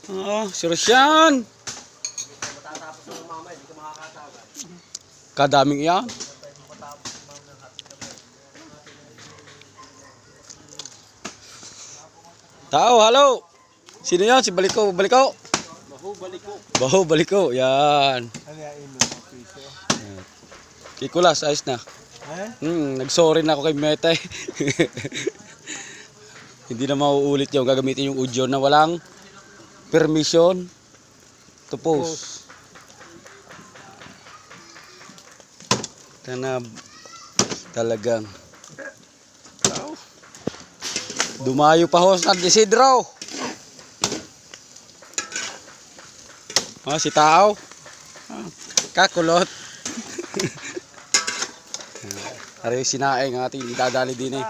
Si Rosyan. Matatapos ng mamay, hindi ka makakatagal. Kadaming iyan. Tao, halo. Sino yan? Si Baliko, Baliko. Baho, Baliko. Yan. Ano yan, mga piso? Kikulas, ayos na. Nag-sorry na ako kay Mete. Hindi na mauulit yung gagamitin yung audio na walang permission to post. Tanab talagang dumayo pa ho sa Isidro. Si Tao. Kakulot. Ari sinaing ating idadali din eh.